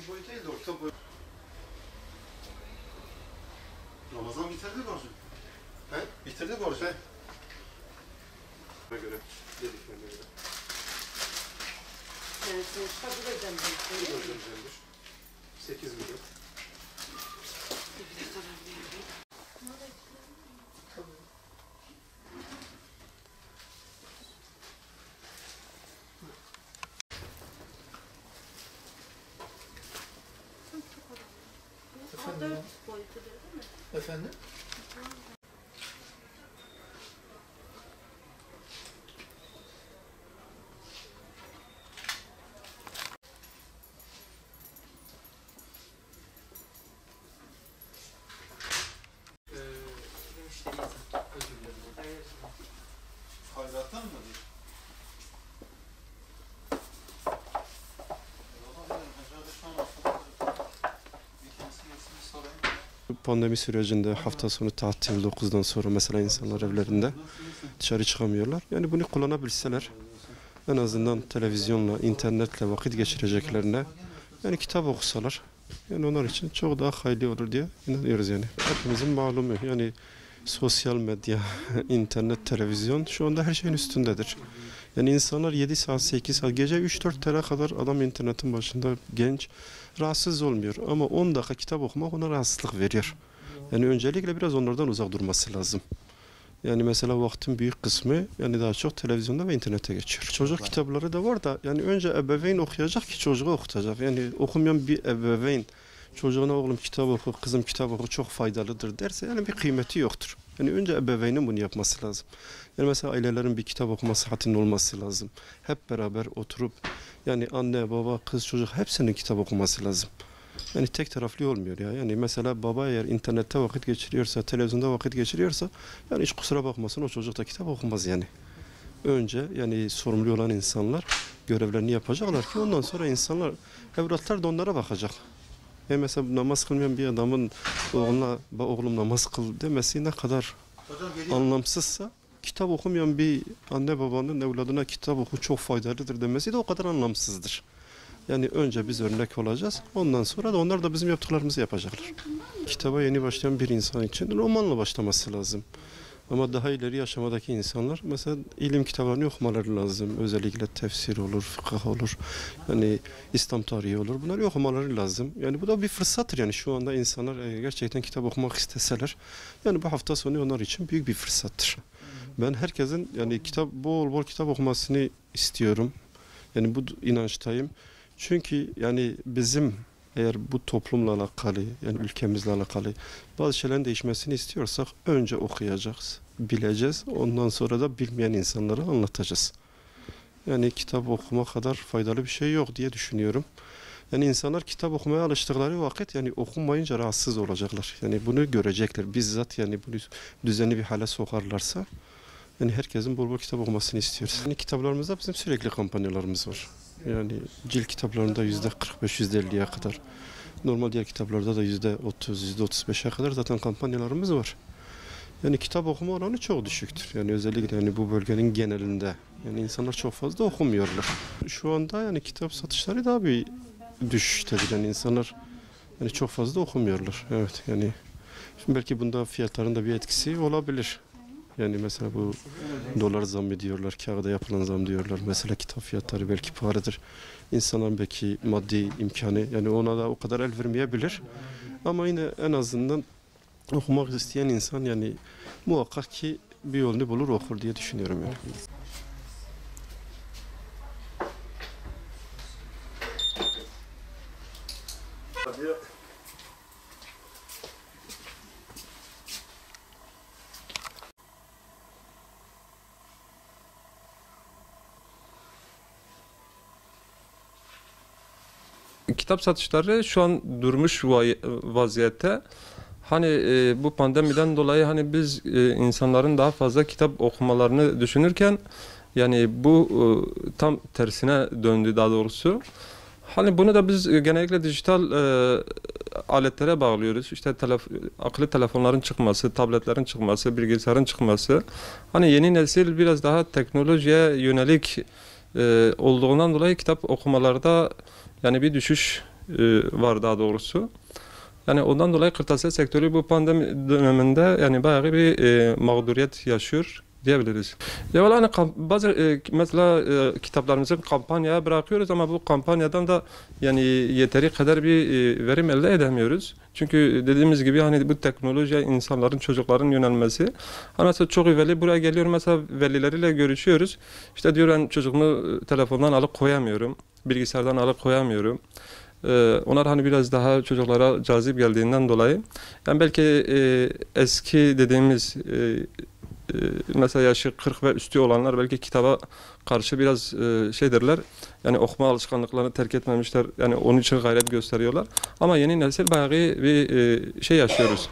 boyu değil de orta boy. Ramazan bitirdi borcu. He? Bitirdi borcu. He. Buna göre, dediklerine göre. Yani sonuçta bu da cemdir. Bu da cemdir. 8 milyon. Efendim? Boyutu değil mi? Efendim? Hayrattan mı değil? Pandemi sürecinde hafta sonu tatil 9'dan sonra mesela insanlar evlerinde dışarı çıkamıyorlar. Yani bunu kullanabilseler en azından televizyonla, internetle vakit geçireceklerine yani kitap okusalar yani onlar için çok daha hayırlı olur diye inanıyoruz yani. Hepimizin malumu yani sosyal medya, internet, televizyon şu anda her şeyin üstündedir. Yani insanlar 7 saat, 8 saat, gece 3-4 tere kadar adam internetin başında genç, rahatsız olmuyor. Ama 10 dakika kitap okumak ona rahatsızlık veriyor. Yani öncelikle biraz onlardan uzak durması lazım. Yani mesela vaktin büyük kısmı yani daha çok televizyonda ve internete geçiyor. Çocuk kitapları da var da yani önce ebeveyn okuyacak ki çocuğu okutacak. Yani okumayan bir ebeveyn çocuğuna oğlum kitap oku, kızım kitap oku çok faydalıdır derse yani bir kıymeti yoktur. Yani önce ebeveynin bunu yapması lazım. Yani mesela ailelerin bir kitap okuma saatinin olması lazım. Hep beraber oturup yani anne, baba, kız, çocuk hepsinin kitap okuması lazım. Yani tek taraflı olmuyor ya. Yani mesela baba eğer internette vakit geçiriyorsa, televizyonda vakit geçiriyorsa yani hiç kusura bakmasın o çocuk da kitap okumaz yani. Önce yani sorumlu olan insanlar görevlerini yapacaklar ki ondan sonra insanlar, evlatlar da onlara bakacak. Yani mesela namaz kılmayan bir adamın oğluna oğlum namaz kıl demesi ne kadar anlamsızsa kitap okumayan bir anne babanın evladına kitap oku çok faydalıdır demesi de o kadar anlamsızdır. Yani önce biz örnek olacağız. Ondan sonra da onlar da bizim yaptıklarımızı yapacaklar. Kitaba yeni başlayan bir insan için romanla başlaması lazım. Ama daha ileri aşamadaki insanlar mesela ilim kitaplarını okumaları lazım. Özellikle tefsir olur, fıkıh olur, yani İslam tarihi olur. Bunları okumaları lazım. Yani bu da bir fırsattır yani şu anda insanlar gerçekten kitap okumak isteseler yani bu hafta sonu onlar için büyük bir fırsattır. Ben herkesin yani bol bol kitap okumasını istiyorum. Yani bu inançtayım. Çünkü yani bizim eğer bu toplumla alakalı, yani ülkemizle alakalı bazı şeylerin değişmesini istiyorsak önce okuyacağız, bileceğiz. Ondan sonra da bilmeyen insanlara anlatacağız. Yani kitap okuma kadar faydalı bir şey yok diye düşünüyorum. Yani insanlar kitap okumaya alıştıkları vakit yani okumayınca rahatsız olacaklar. Yani bunu görecekler. Bizzat yani bunu düzenli bir hale sokarlarsa yani herkesin bol bol kitap okumasını istiyoruz. Yani kitaplarımızda bizim sürekli kampanyalarımız var. Yani cilt kitaplarında %45, %50'ye kadar. Normal diğer kitaplarda da %30, %35'e kadar zaten kampanyalarımız var. Yani kitap okuma oranı çok düşüktür. Yani özellikle yani bu bölgenin genelinde. Yani insanlar çok fazla okumuyorlar. Şu anda yani kitap satışları daha bir düşüştedir. Yani insanlar yani çok fazla okumuyorlar. Evet yani şimdi belki bunda fiyatların da bir etkisi olabilir. Yani mesela bu dolar zammı diyorlar, kağıda yapılan zam diyorlar. Mesela kitap fiyatları belki pahalıdır. İnsanların belki maddi imkanı yani ona da o kadar el vermeyebilir. Ama yine en azından okumak isteyen insan yani muhakkak ki bir yolunu bulur okur diye düşünüyorum yani. Kitap satışları şu an durmuş vaziyette. Hani bu pandemiden dolayı hani biz insanların daha fazla kitap okumalarını düşünürken yani bu tam tersine döndü daha doğrusu. Hani bunu da biz genellikle dijital aletlere bağlıyoruz. İşte akıllı telefonların çıkması, tabletlerin çıkması, bilgisayarın çıkması. Hani yeni nesil biraz daha teknolojiye yönelik olduğundan dolayı kitap okumalarda yani bir düşüş var daha doğrusu. Yani ondan dolayı kırtasiye sektörü bu pandemi döneminde yani bayağı bir mağduriyet yaşıyor diyebiliriz. Ya valla hani bazı mesela kitaplarımızı kampanyaya bırakıyoruz ama bu kampanyadan da yani yeteri kadar bir verim elde edemiyoruz. Çünkü dediğimiz gibi hani bu teknolojiye insanların, çocukların yönelmesi. Hani mesela çok veli buraya geliyor, mesela velileriyle görüşüyoruz. İşte diyor ben çocuğumu telefondan alıp koyamıyorum, bilgisayardan alıp koyamıyorum. Onlar hani biraz daha çocuklara cazip geldiğinden dolayı yani belki eski dediğimiz mesela yaşı 40 ve üstü olanlar belki kitaba karşı biraz şeydirler. Yani okuma alışkanlıklarını terk etmemişler. Yani onun için gayret gösteriyorlar. Ama yeni nesil bayağı bir şey yaşıyoruz.